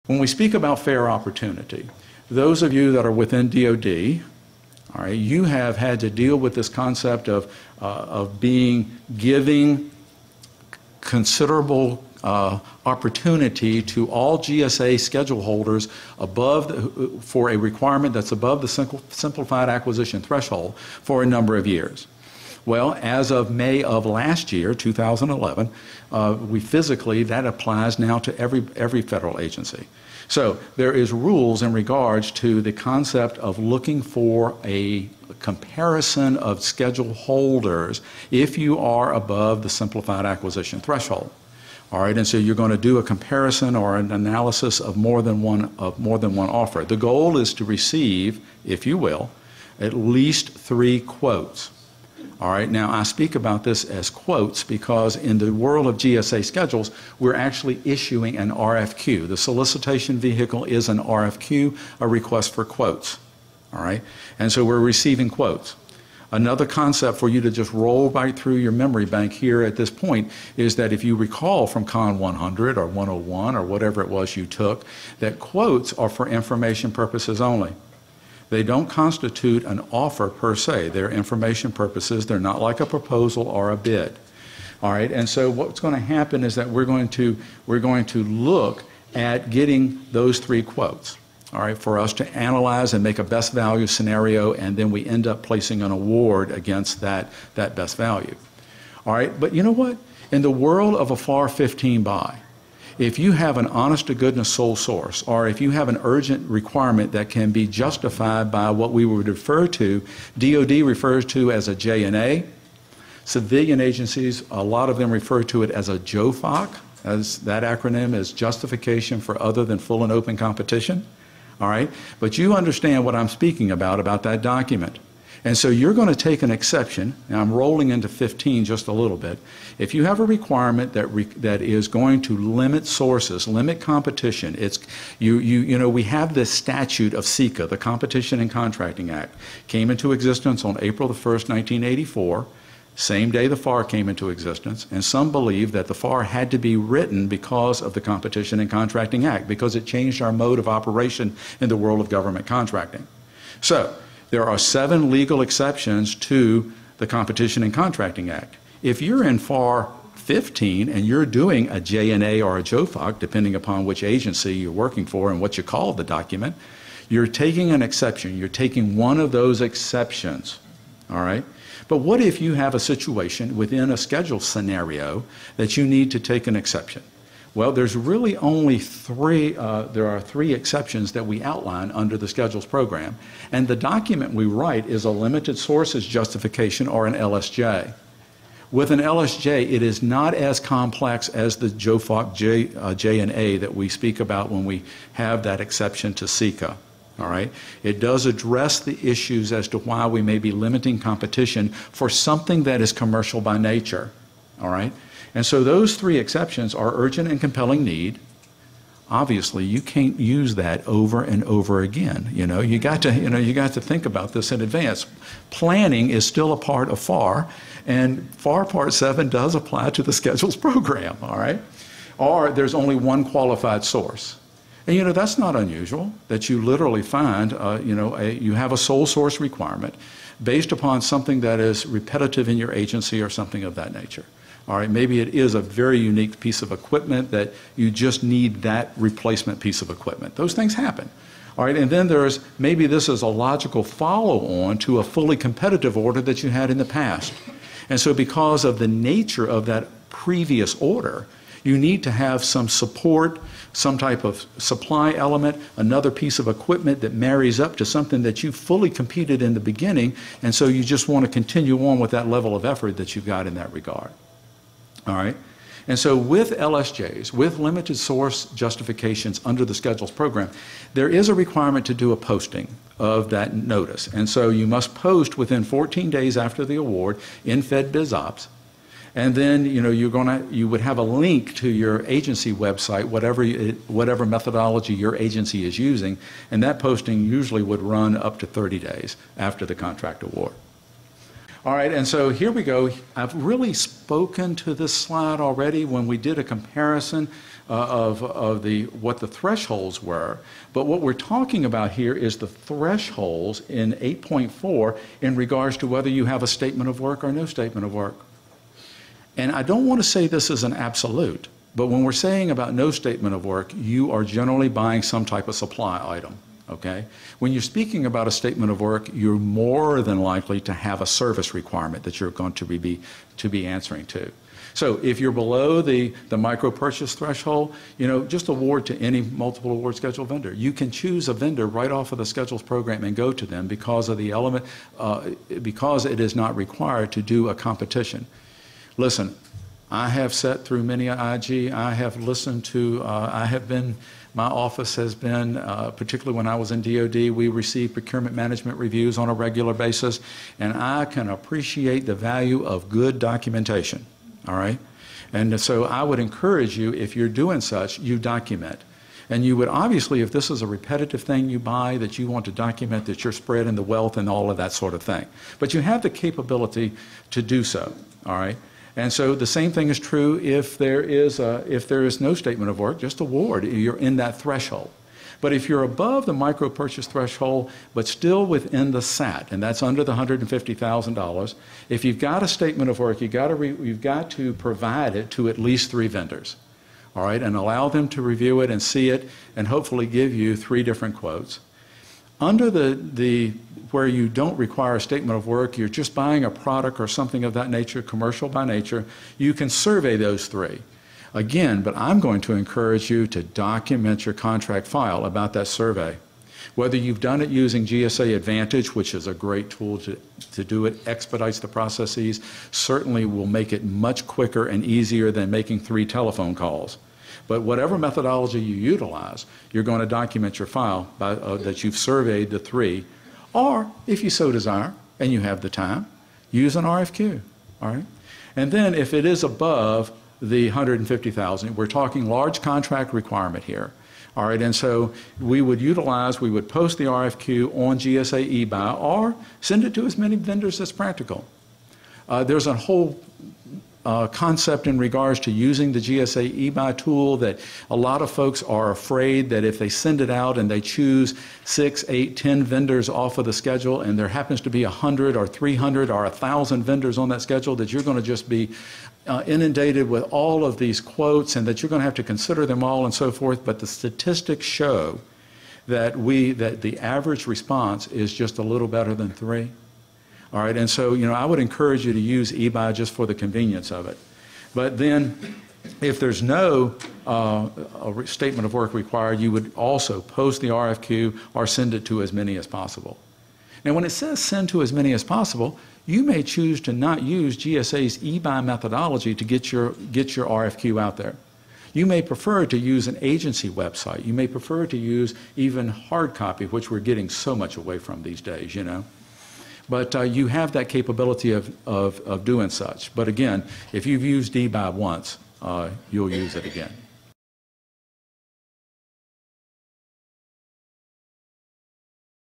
When we speak about fair opportunity, those of you that are within DoD, all right, you have had to deal with this concept of giving considerable opportunity to all GSA schedule holders for a requirement that's above the simplified acquisition threshold for a number of years. Well, as of May of last year, 2011, that applies now to every federal agency. So there is rules in regards to the concept of looking for a comparison of schedule holders if you are above the simplified acquisition threshold. All right, and so you're going to do a comparison or an analysis of more than one offer. The goal is to receive, if you will, at least 3 quotes. All right, now I speak about this as quotes because in the world of GSA schedules, we're actually issuing an RFQ. The solicitation vehicle is an RFQ, a request for quotes. All right, and so we're receiving quotes. Another concept for you to just roll right through your memory bank here at this point is that if you recall from Con 100 or 101 or whatever it was you took, that quotes are for information purposes only. They don't constitute an offer per se. They're information purposes. They're not like a proposal or a bid. All right, and so what's going to happen is that we're going to look at getting those 3 quotes. All right, for us to analyze and make a best value scenario, and then we end up placing an award against that best value. All right, but you know what? In the world of a FAR 15 buy, if you have an honest to goodness sole source, or if you have an urgent requirement that can be justified by what we would refer to, DoD refers to as a J&A. Civilian agencies, a lot of them refer to it as a JOFOC, as that acronym is Justification for Other Than Full and Open Competition. All right, but you understand what I'm speaking about that document. And so you're going to take an exception, and I'm rolling into 15 just a little bit. If you have a requirement that is going to limit sources, limit competition, we have this statute of CICA, the Competition and Contracting Act, came into existence on April the 1st, 1984, same day the FAR came into existence, and some believe that the FAR had to be written because of the Competition and Contracting Act, because it changed our mode of operation in the world of government contracting. So, there are 7 legal exceptions to the Competition and Contracting Act. If you're in FAR 15 and you're doing a J&A or a JOFOC, depending upon which agency you're working for and what you call the document, you're taking an exception. You're taking one of those exceptions, all right? But what if you have a situation within a schedule scenario that you need to take an exception? Well, there's really only 3 exceptions that we outline under the schedules program, and the document we write is a limited sources justification, or an LSJ. With an LSJ, it is not as complex as the JOFOC J&A that we speak about when we have that exception to CICA. All right? It does address the issues as to why we may be limiting competition for something that is commercial by nature. All right? And so those 3 exceptions are urgent and compelling need. Obviously, you can't use that over and over again. You got to think about this in advance. Planning is still a part of FAR, and FAR Part 7 does apply to the schedules program, all right? Or there's only one qualified source. And that's not unusual, that you literally find, you have a sole source requirement based upon something that is repetitive in your agency or something of that nature. All right, maybe it is a very unique piece of equipment that you just need that replacement piece of equipment. Those things happen. All right, and then maybe this is a logical follow-on to a fully competitive order that you had in the past. And so because of the nature of that previous order, you need to have some support, some type of supply element, another piece of equipment that marries up to something that you fully competed in the beginning, and so you just want to continue on with that level of effort that you've got in that regard. All right? And so with LSJs, with limited source justifications under the schedules program, there is a requirement to do a posting of that notice. And so you must post within 14 days after the award in FedBizOpps. And then you would have a link to your agency website, whatever methodology your agency is using, and that posting usually would run up to 30 days after the contract award. All right, and so here we go. I've really spoken to this slide already when we did a comparison what the thresholds were. But what we're talking about here is the thresholds in 8.4 in regards to whether you have a statement of work or no statement of work. And I don't want to say this is an absolute, but when we're saying about no statement of work, you are generally buying some type of supply item. Okay? When you're speaking about a statement of work, you're more than likely to have a service requirement that you're going to be answering to. So if you're below the micro purchase threshold, just award to any multiple award schedule vendor. You can choose a vendor right off of the schedules program and go to them because of the element, because it is not required to do a competition. Listen, I have sat through many IG. I have listened to, my office has been, particularly when I was in DOD, we received procurement management reviews on a regular basis, and I can appreciate the value of good documentation, all right? And so I would encourage you, if you're doing such, you document. And you would obviously, if this is a repetitive thing you buy, that you want to document that you're spreading the wealth and all of that sort of thing. But you have the capability to do so, all right? And so the same thing is true if there is no statement of work, just award. You're in that threshold. But if you're above the micro purchase threshold, but still within the SAT, and that's under the $150,000, if you've got a statement of work, you've got to provide it to at least 3 vendors, all right, and allow them to review it and see it, and hopefully give you 3 different quotes. Under where you don't require a statement of work, you're just buying a product or something of that nature, commercial by nature, you can survey those 3. Again, but I'm going to encourage you to document your contract file about that survey. Whether you've done it using GSA Advantage, which is a great tool to do it, expedites the processes, certainly will make it much quicker and easier than making 3 telephone calls. But whatever methodology you utilize, you're going to document your file that you've surveyed the 3, or if you so desire and you have the time, use an RFQ, all right? And then if it is above the $150,000, we're talking large contract requirement here, all right? And so we would post the RFQ on GSA eBuy or send it to as many vendors as practical. There's a whole concept in regards to using the GSA eBuy tool that a lot of folks are afraid that if they send it out and they choose 6, 8, 10 vendors off of the schedule and there happens to be 100 or 300 or 1,000 vendors on that schedule, that you're going to just be inundated with all of these quotes and that you're going to have to consider them all and so forth. But the statistics show that the average response is just a little better than 3. All right, and so, I would encourage you to use eBuy just for the convenience of it. But then, if there's no statement of work required, you would also post the RFQ or send it to as many as possible. Now, when it says send to as many as possible, you may choose to not use GSA's eBuy methodology to get your RFQ out there. You may prefer to use an agency website. You may prefer to use even hard copy, which we're getting so much away from these days, But you have that capability of doing such. But again, if you've used eBuy once, you'll use it again.